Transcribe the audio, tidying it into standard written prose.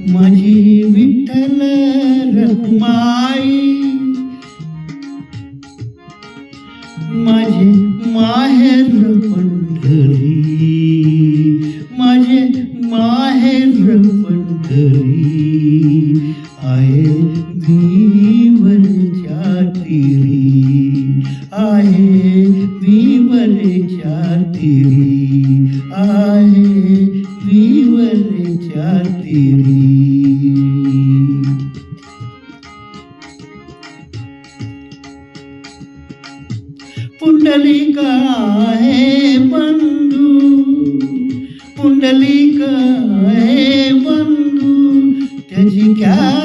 माझी विठ्ठल रखुमाई, माझे माहेर पंढरी, माझे माहेर पंढरी आहे विवरच्या तीरी, आहे विवरच्या तीरी, आहे विवरच्या तीरी. पुंडलिक आहे बंधू, पुंडलिक आहे बंधू, त्याची ख्याती